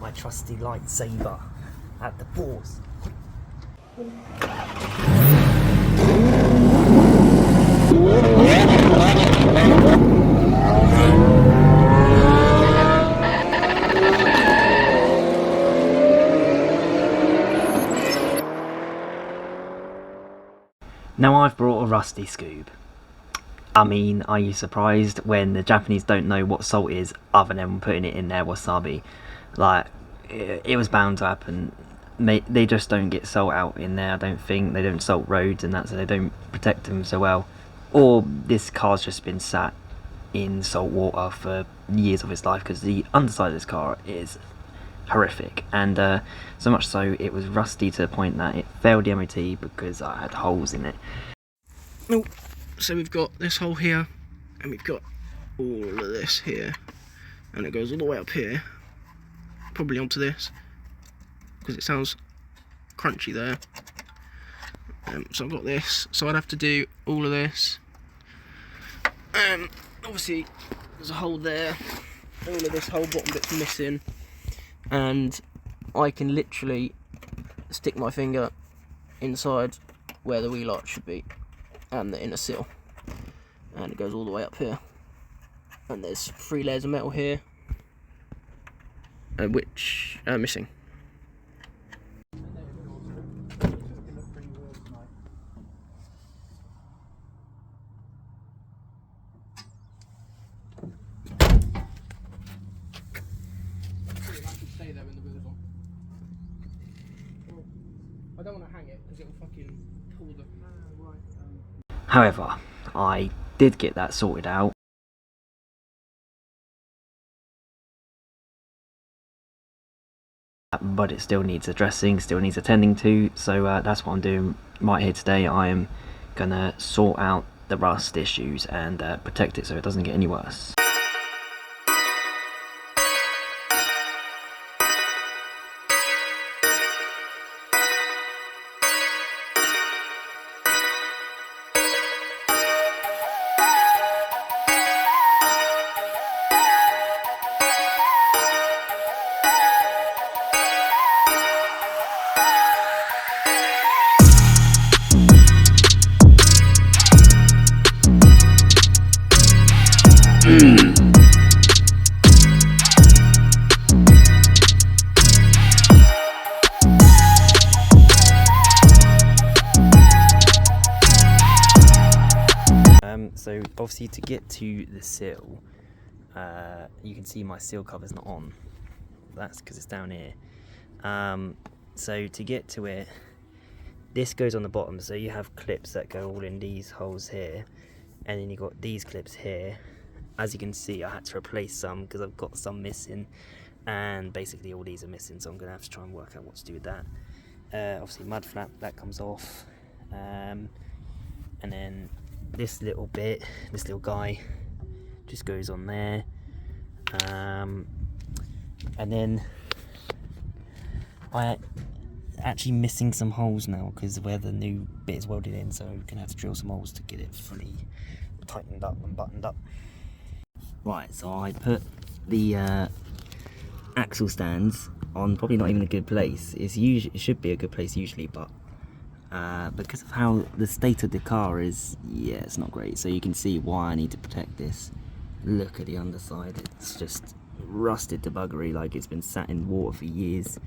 my trusty lightsaber at the pause. Now I've brought a rusty scoob. I mean, are you surprised when the Japanese don't know what salt is other than putting it in their wasabi? Like, it was bound to happen. They just don't get salt out in there, I don't think. They don't salt roads and that, so they don't protect them so well. Or this car's just been sat in salt water for years of its life, because the underside of this car is horrific, and so much so it was rusty to the point that it failed the MOT because I had holes in it. Oh, so we've got this hole here, and we've got all of this here, and it goes all the way up here, probably onto this, because it sounds crunchy there. So I've got this, so I'd have to do all of this. Obviously there's a hole there, all of this whole bottom bit's missing, and I can literally stick my finger inside where the wheel arch should be and the inner seal, and it goes all the way up here, and there's 3 layers of metal here, which are missing. I don't want to hang it because it'll fucking pull the... However, I did get that sorted out. But it still needs addressing, still needs attending to, so that's what I'm doing right here today. I am gonna sort out the rust issues and protect it so it doesn't get any worse. So obviously to get to the seal, you can see my seal cover's not on. That's because it's down here. So to get to it, this goes on the bottom, so you have clips that go all in these holes here, and then you've got these clips here. As you can see, I had to replace some because I've got some missing, and basically all these are missing, so I'm going to have to try and work out what to do with that. Obviously mud flap, that comes off, and then this little bit, this little guy just goes on there, and then I actually missing some holes now because where the new bit is welded in, so I'm gonna have to drill some holes to get it fully tightened up and buttoned up. Right, so I put the axle stands on probably not even a good place. It should be a good place usually, but because of how the state of the car is, yeah, it's not great. So you can see why I need to protect this. Look at the underside, it's just rusted to buggery, like it's been sat in water for years.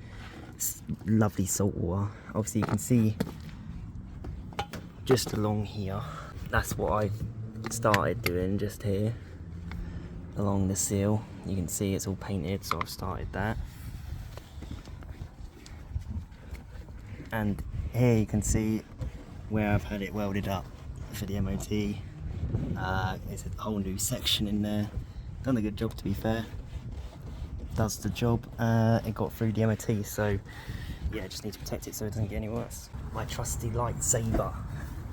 It's lovely salt water. Obviously you can see just along here, that's what I started doing, just here along the seal. You can see it's all painted, so I've started that. And here you can see where I've had it welded up for the MOT. There's a whole new section in there. Done a good job, to be fair. Does the job. It got through the MOT, so yeah, just need to protect it so it doesn't get any worse. My trusty lightsaber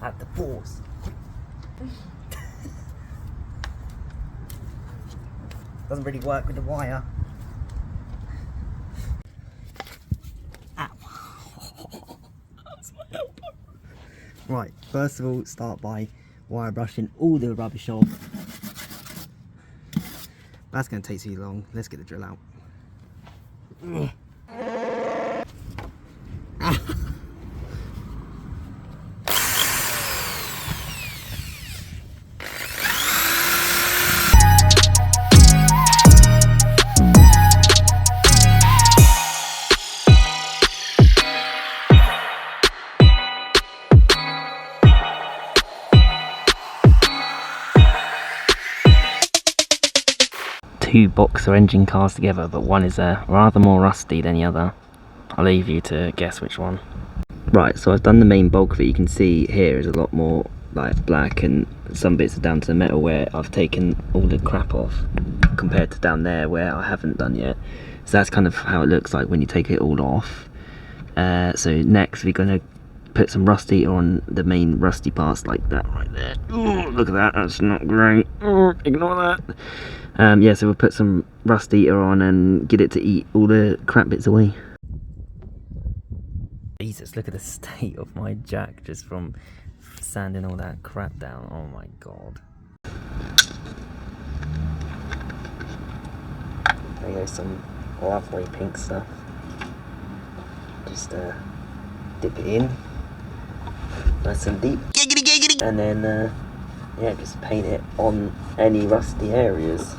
at the pause. Doesn't really work with the wire. Right, first of all, start by wire brushing all the rubbish off. That's going to take too long. Let's get the drill out. Two boxer engine cars together, but one is rather more rusty than the other. I'll leave you to guess which one. Right, so I've done the main bulk of it. You can see here is a lot more like black, and some bits are down to the metal where I've taken all the crap off, compared to down there where I haven't done yet. So that's kind of how it looks like when you take it all off. So next we're going to put some rusty on the main rusty parts, like that right there. Ooh, look at that, that's not great. Ooh, ignore that. Yeah, so we'll put some rust eater on and get it to eat all the crap bits away. Jesus, look at the state of my jack just from sanding all that crap down. Oh my god. There goes some lovely pink stuff. Just dip it in nice and deep, and then yeah, just paint it on any rusty areas.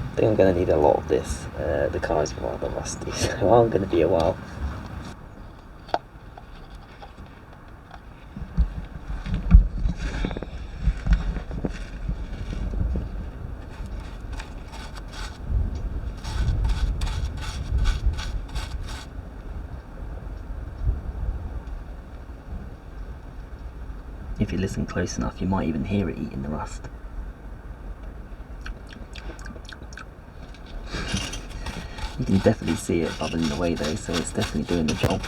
I think I'm going to need a lot of this. The car is rather rusty, so I'm going to be a while. If you listen close enough, you might even hear it eating the rust. You can definitely see it bubbling away though, so it's definitely doing the job.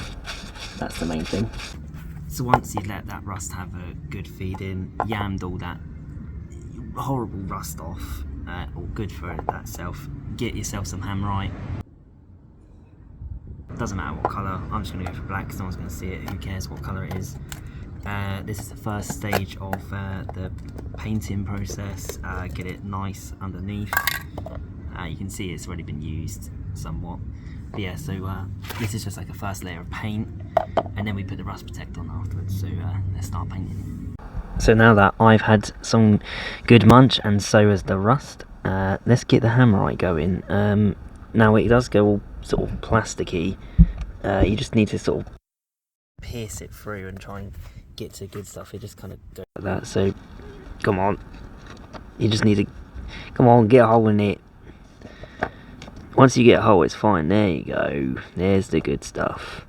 That's the main thing. So once you let that rust have a good feed in, yammed all that horrible rust off, or good for that self, get yourself some hammerite. Doesn't matter what colour, I'm just going to go for black because no one's going to see it, who cares what colour it is. This is the first stage of the painting process. Get it nice underneath. You can see it's already been used somewhat. But yeah, so this is just like a first layer of paint, and then we put the rust protect on afterwards. So let's start painting. So now that I've had some good munch and so has the rust, let's get the hammerite going. Now it does go all sort of plasticky. You just need to sort of pierce it through and try and get to good stuff. It just kind of goes like that. So come on, you just need to come on, get a hole in it. Once you get a hole, it's fine. There you go, there's the good stuff.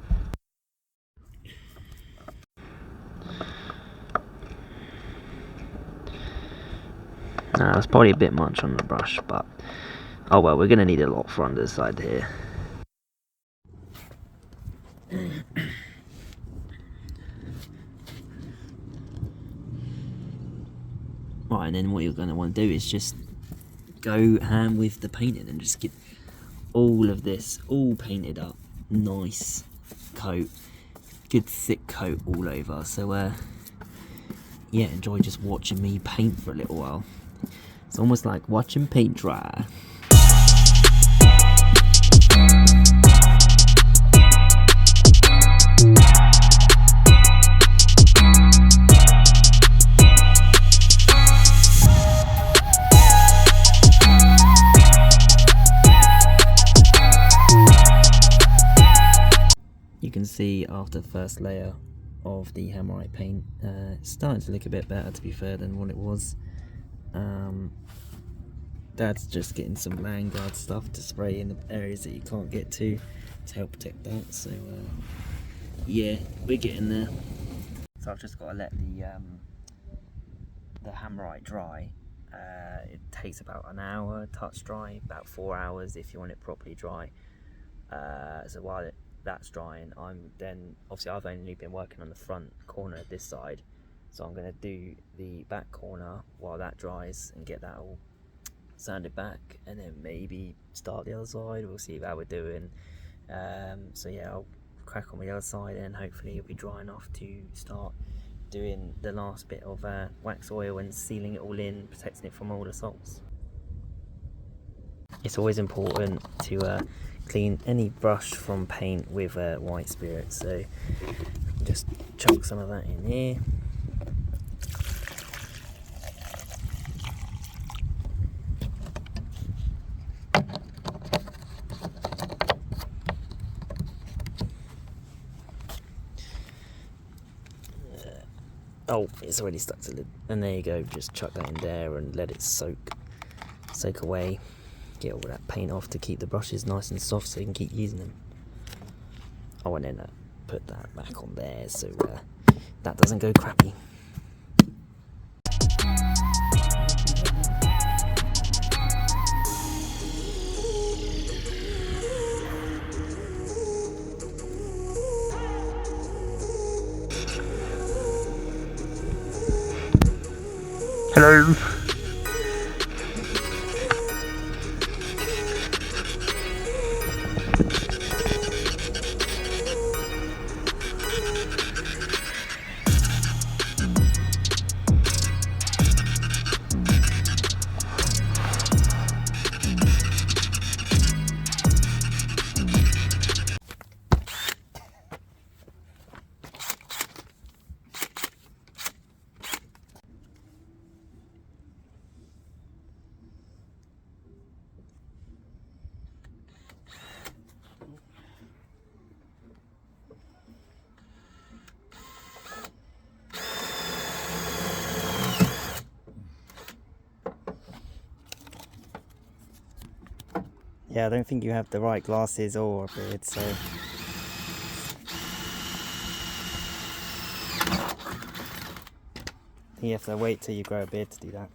That's probably a bit much on the brush, but oh well, we're going to need a lot for under the side here. Right, and then what you're going to want to do is just go ham with the painting and just get all of this all painted up. Nice coat, good thick coat all over. So yeah, enjoy just watching me paint for a little while. It's almost like watching paint dry. You can see after the first layer of the hammerite paint, it's starting to look a bit better, to be fair, than what it was. Dad's just getting some Vanguard stuff to spray in the areas that you can't get to help protect that. So yeah, we're getting there. So I've just got to let the hammerite dry. It takes about an hour touch dry, about 4 hours if you want it properly dry. So while that's drying, obviously I've only been working on the front corner this side, so I'm going to do the back corner while that dries and get that all sand it back, and then maybe start the other side. We'll see how we're doing. So yeah, I'll crack on the other side, and hopefully it'll be dry enough to start doing the last bit of wax oil and sealing it all in, protecting it from all the salts. It's always important to clean any brush from paint with white spirit, so just chuck some of that in here. Oh, it's already stuck to the lid. And there you go, just chuck that in there and let it soak away. Get all that paint off to keep the brushes nice and soft so you can keep using them. Oh, and then put that back on there so that doesn't go crappy. Hello. Yeah, I don't think you have the right glasses or a beard, so... You have to wait till you grow a beard to do that.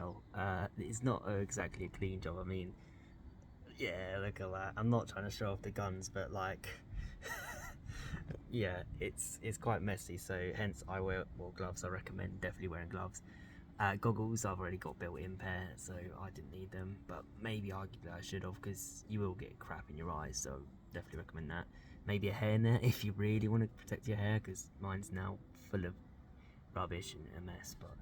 tell. It's not exactly a clean job. I mean, yeah, look at that. I'm not trying to show off the guns, but like, yeah, it's quite messy. So hence I wear gloves. I recommend definitely wearing gloves. Goggles I've already got built-in pair, so I didn't need them. But maybe arguably I should have, because you will get crap in your eyes. So definitely recommend that. Maybe a hairnet if you really want to protect your hair, because mine's now full of rubbish and a mess. But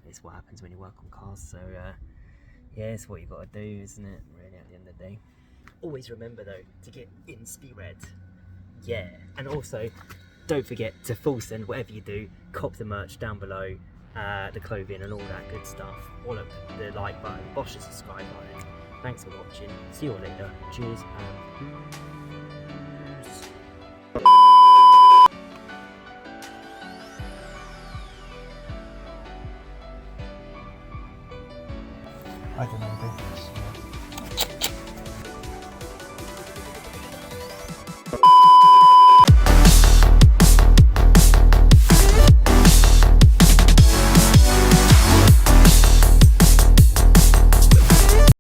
it's what happens when you work on cars. So yeah, it's what you got to do, isn't it? Really, at the end of the day. Always remember though to get Inspi Red. Yeah, and also don't forget to full send whatever you do. Cop the merch down below, the clothing and all that good stuff. All of the like button, bosh the subscribe button. Thanks for watching. See you all later. Cheers and